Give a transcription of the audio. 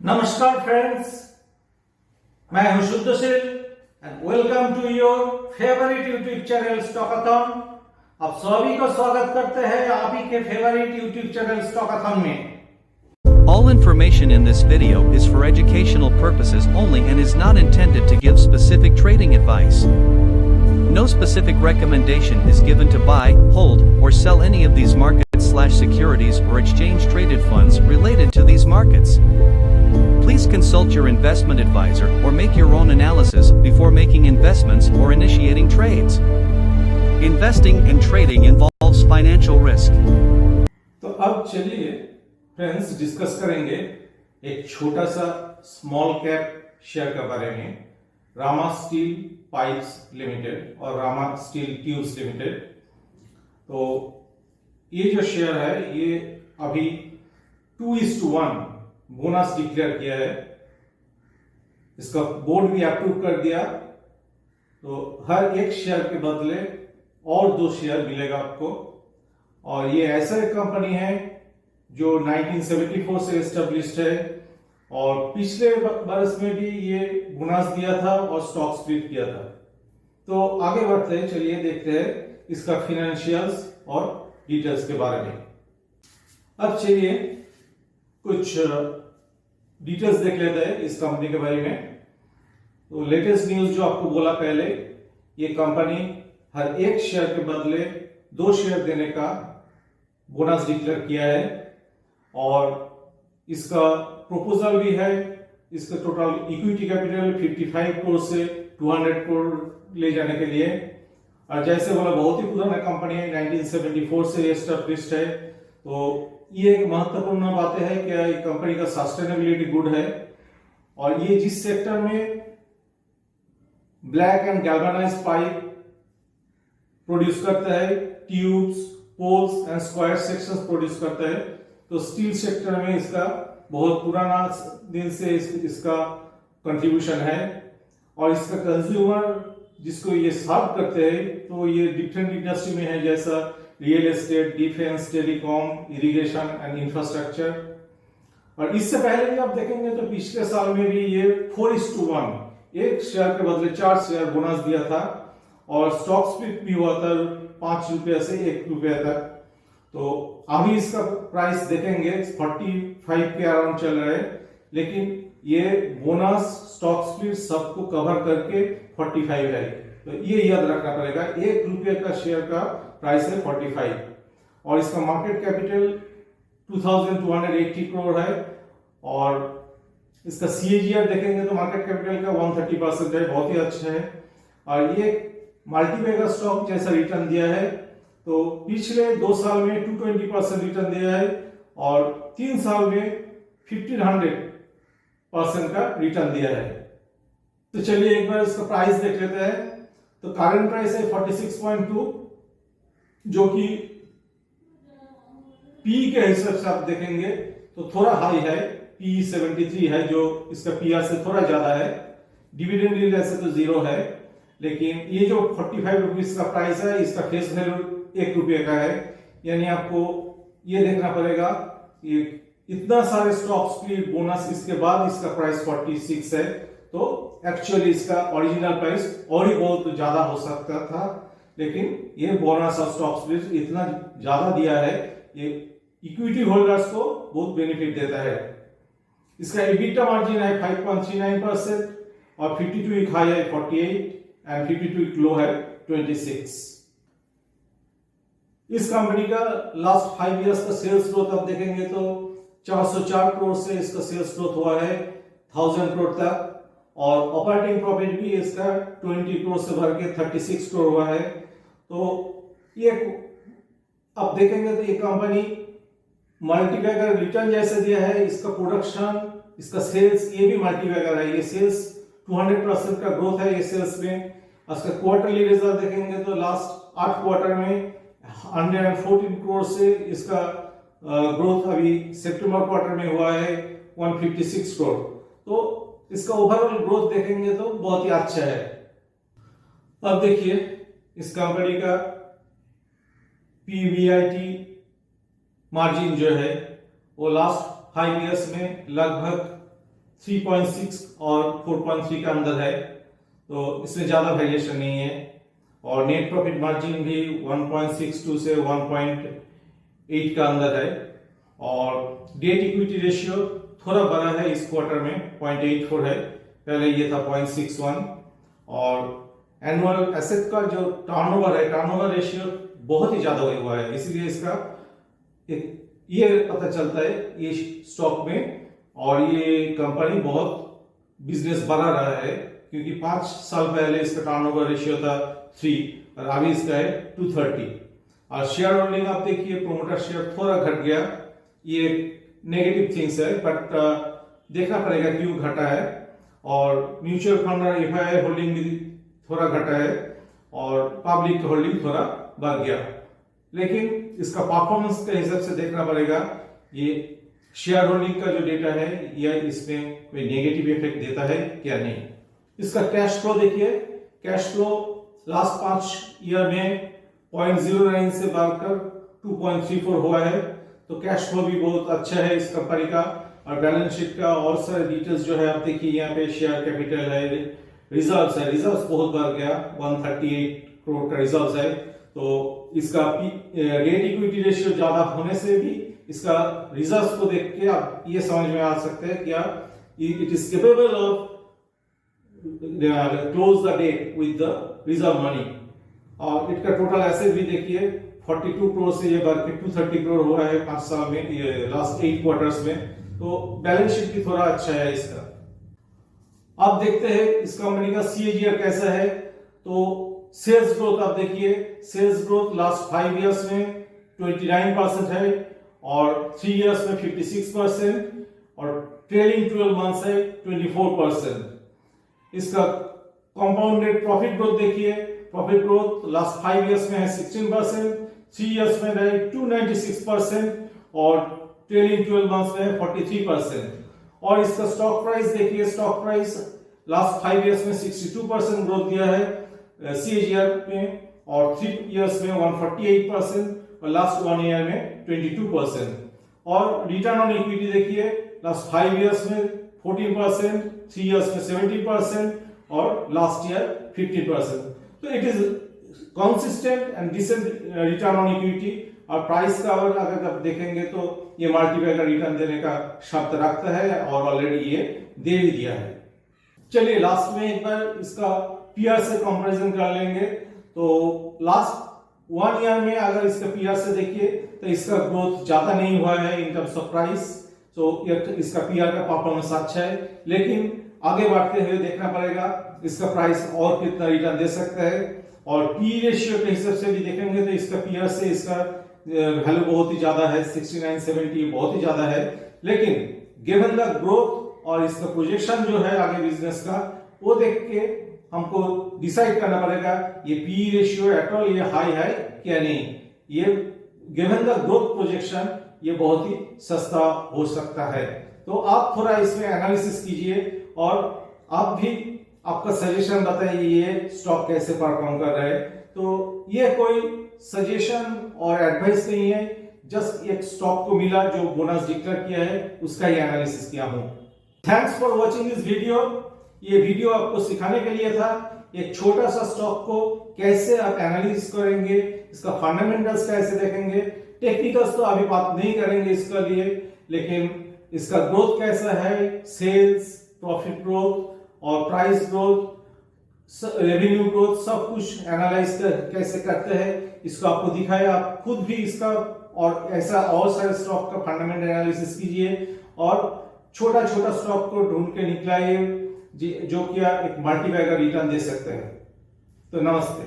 नमस्कार फ्रेंड्स, मैं हूं Shuddhsheel and welcome to your favourite YouTube channel Stockathon. आप सभी को स्वागत करते हैं आप ही के फेवरेट यूट्यूब चैनल स्टॉकाथॉन में। All information in this video is for educational purposes only and is not intended to give specific trading advice. No specific recommendation is given to buy, hold, or sell any of these markets/securities or exchange traded funds related to these markets. Please consult your investment advisor or make your own analysis before making investments or initiating trades. Investing and trading involves financial risk. तो अब चलिए friends discuss करेंगे एक छोटा सा small cap share के बारे में, रामा स्टील पाइप्स लिमिटेड और रामा स्टील ट्यूब्स लिमिटेड। तो ये जो शेयर है ये अभी 2:1 बोनस डिक्लेयर किया है, इसका बोर्ड भी अप्रूव कर दिया। तो हर एक शेयर के बदले और 2 शेयर मिलेगा आपको। और ये ऐसा एक कंपनी है जो 1974 से एस्टेब्लिश्ड है और पिछले वर्ष में भी ये बोनस दिया था और स्टॉक स्प्लिट किया था। तो आगे बढ़ते हैं, चलिए देखते हैं इसका फाइनेंशियल्स और डिटेल्स के बारे में। अब चलिए कुछ डिटेल्स देख लेते हैं इस कंपनी के बारे में। तो लेटेस्ट न्यूज जो आपको बोला पहले, ये कंपनी हर एक शेयर के बदले 2 शेयर देने का बोनस डिक्लेयर किया है और इसका प्रपोजल भी है। इसका टोटल इक्विटी कैपिटल 55 करोड़ से 200 करोड़ ले जाने के लिए। और जैसे बोला बहुत ही पुराना कंपनी है, 1974 से एस्टेब्लिश्ड है। तो ये एक महत्वपूर्ण बात है कि कंपनी का सस्टेनेबिलिटी गुड है और ये जिस सेक्टर में black and galvanised pipe produce करता है, tubes, poles and square sections produce करता है, तो स्टील सेक्टर में इसका बहुत पुराना दिन से इसका कंट्रीब्यूशन है। और इसका कंज्यूमर जिसको ये सर्व करते हैं तो ये डिफरेंट इंडस्ट्री में है, जैसा real estate, defence, telecom, irrigation and infrastructure. और इससे पहले भी आप देखेंगे तो पिछले साल में भी ये 4:1 एक शेयर के बदले 4 शेयर बोनस दिया था और स्टॉक स्प्लिट भी हुआ था 5 रुपया से 1 रुपया तक। तो अभी इसका प्राइस देखेंगे 45 के अराउंड चल रहा है, लेकिन ये बोनस स्टॉक स्प्लिट सबको कवर करके 45 है। तो ये याद रखना पड़ेगा, 1 रुपये का शेयर का प्राइस है 45 और इसका मार्केट कैपिटल 2280 करोड़ है। और इसका CAGR देखेंगे तो मार्केट कैपिटल का 130% है, बहुत ही अच्छा है। और ये मल्टीबैगर स्टॉक जैसा रिटर्न दिया है, तो पिछले 2 साल में 220% रिटर्न दिया है और 3 साल में 1500% का रिटर्न दिया है। तो चलिए एक बार इसका प्राइस देख लेते हैं। तो करंट प्राइस है 46.2, जो कि पी के हिसाब से आप देखेंगे तो थोड़ा हाई है, पी 73 है, जो इसका पीआर से थोड़ा ज्यादा है। डिविडेंड यील्ड ऐसे तो 0 है, लेकिन ये जो 45 रुपीज का प्राइस है, इसका फेस वैल्यू 1 रुपये का है। यानी आपको ये देखना पड़ेगा कि इतना सारे स्टॉक स्प्लिट बोनस इसके बाद इसका प्राइस 46 है, तो एक्चुअली इसका ओरिजिनल प्राइस और ही बहुत ज्यादा हो सकता था, लेकिन ये बोनस और स्टॉक स्प्लिट इतना ज्यादा दिया है, ये इक्विटी होल्डर्स को बहुत बेनिफिट देता है। इसका EBITDA मार्जिन है 5.39% और 52 वीक हाई है 48 एंड 52 वीक लो है 26। इस कंपनी का लास्ट 5 इयर्स का सेल्स ग्रोथ आप देखेंगे तो 404 करोड़ से इसका सेल्स ग्रोथ हुआ है 1000 करोड़ तक। और ऑपरेटिंग प्रॉफिट भी इसका 20 करोड़ से भर के 36 करोड़ हुआ है। तो ये अब देखेंगे तो ये कंपनी मल्टीबैगर रिटर्न जैसे दिया है, इसका प्रोडक्शन, इसका सेल्स ये भी मल्टीबैगर है। ये सेल्स 200% का ग्रोथ है ये सेल्स में। इसका क्वार्टरली रिजल्ट देखेंगे तो लास्ट 8 क्वार्टर में 114 करोड़ से इसका ग्रोथ अभी सितंबर क्वार्टर में हुआ है 156 करोड़। तो इसका ओवरऑल ग्रोथ देखेंगे तो बहुत ही अच्छा है। अब देखिए इस कंपनी का पीबीआईटी मार्जिन जो है वो लास्ट 5 इयर्स में लगभग 3.6 और 4.3 का अंदर है, तो इसमें ज्यादा वेरिएशन नहीं है। और नेट प्रॉफिट मार्जिन भी 1.62 से 1.8 का अंदर है। और डेट इक्विटी रेशियो थोड़ा बड़ा है इस क्वार्टर में, 0.84 है, पहले ये था 0.61। और एनुअल एसेट का जो टर्नओवर है, टर्नओवर रेशियो बहुत ही ज्यादा हुआ है, इसीलिए इसका ये पता चलता है ये स्टॉक में, और ये कंपनी बहुत बिजनेस बढ़ा रहा है, क्योंकि 5 साल पहले इसका टर्नओवर रेशियो था 3 और अभी इसका है 230। और शेयर होल्डिंग आप देखिए, प्रोमोटर शेयर थोड़ा घट गया, ये नेगेटिव थिंग्स है, बट देखना पड़ेगा क्यों घटा है। और म्यूचुअल फंड और एफआईआई होल्डिंग भी थोड़ा घटा है, और पब्लिक होल्डिंग थोड़ा बढ़ गया। लेकिन इसका परफॉर्मेंस के हिसाब से देखना पड़ेगा, ये शेयर होल्डिंग का जो डेटा है या इसमें कोई नेगेटिव इफेक्ट देता है क्या नहीं। इसका कैश फ्लो देखिए, कैश फ्लो लास्ट 5 ईयर में 0.09 से बढ़कर 2.34 हुआ है, तो कैश फ्लो भी बहुत अच्छा है इस कंपनी का। और बैलेंस शीट का और सारे डिटेल्स जो है आप देखिए, यहाँ पे शेयर कैपिटल है, रिजर्व्स है, रिजर्व्स बहुत बढ़ गया, 138 करोड़ का रिजर्व्स है। तो इसका डेट इक्विटी रेशियो ज्यादा होने से भी इसका रिजर्व्स को देख के आप ये समझ में आ सकते हैं क्या it is capable of close the debt with the reserve money. और इसका टोटल एसेट भी देखिए, 42 करोड़ से ये बढ़ के 230 करोड़ हुआ है 5 साल में, ये लास्ट 8 क्वार्टर्स में। तो बैलेंस शीट भी थोड़ा अच्छा है इसका। अब देखते हैं इस कंपनी का CAGR कैसा है। तो सेल्स ग्रोथ आप देखिए, सेल्स ग्रोथ लास्ट 5 इयर्स में 29% है, और 3 इयर्स में 56%, और ट्रेलिंग 12 मंथ्स है 24%। इसका कंपाउंडेड प्रॉफिट ग्रोथ देखिए, प्रॉफिट ग्रोथ लास्ट 5 इयर्स में है 16%, 3 इयर्स में है 296%, और ट्रेलिंग 12 मंथ्स में है 43%। और इसका स्टॉक प्राइस देखिए, स्टॉक प्राइस लास्ट 5 इयर्स में 62% ग्रोथ दिया है CAGR में, और 3 इयर्स में 148%, और लास्ट 1 ईयर में 22%। और रिटर्न ऑन इक्विटी देखिए, लास्ट 5 इयर्स में 14%, 3 इयर्स में 17%, और लास्ट ईयर 15%। तो it is consistent and decent return on equity. और प्राइस का अगर आप देखेंगे तो ये मल्टीपल का रिटर्न देने का शर्त रखता है, और ऑलरेडी ये दे भी दिया है। चलिए लास्ट में एक बार इसका पीआर से कंपैरिजन कर लेंगे। तो लास्ट 1 ईयर में अगर इसका पीआर से देखिए तो इसका ग्रोथ ज्यादा नहीं हुआ है इन टर्म्स ऑफ प्राइस, तो इसका पीआर का परफॉर्मेंस अच्छा है। लेकिन आगे बढ़ते हुए देखना पड़ेगा इसका प्राइस और कितना रिटर्न दे सकता है। और पी रेशियो के हिसाब से भी देखेंगे तो इसका पीआर से इसका वैल्यू बहुत ही ज्यादा है, 69-70 बहुत ही ज्यादा है। लेकिन गिवन द ग्रोथ और इसका प्रोजेक्शन जो है आगे बिजनेस का, वो देख के हमको डिसाइड करना पड़ेगा ये पी रेशियो एट ऑल ये हाई है क्या नहीं। ये गिवन द ग्रोथ प्रोजेक्शन ये बहुत ही सस्ता हो सकता है। तो आप थोड़ा इसमें एनालिसिस कीजिए, और आप भी आपका सजेशन बताइए ये स्टॉक कैसे परफॉर्म कर रहा है। तो ये कोई सजेशन और एडवाइस नहीं है, जस्ट एक स्टॉक को मिला जो बोनस डिक्लेयर किया है उसका ही एनालिसिस किया हूं। Thanks for watching this video. ये वीडियो आपको सिखाने के लिए था एक छोटा सा स्टॉक को कैसे आप एनालिसिस करेंगे, इसका फंडामेंटल्स कैसे देखेंगे। टेक्निकल्स तो अभी बात नहीं करेंगे इसके लिए, लेकिन इसका ग्रोथ कैसा है, सेल्स, प्रॉफिट ग्रोथ और प्राइस ग्रोथ, रेवेन्यू ग्रोथ, सब कुछ एनालाइज कैसे करते हैं इसको आपको दिखाया। आप खुद भी इसका और ऐसा और सारे स्टॉक का फंडामेंटल एनालिसिस कीजिए, और छोटा छोटा स्टॉक को ढूंढ के निकलाइए जो कि एक मल्टीबैगर रिटर्न दे सकते हैं। तो नमस्ते।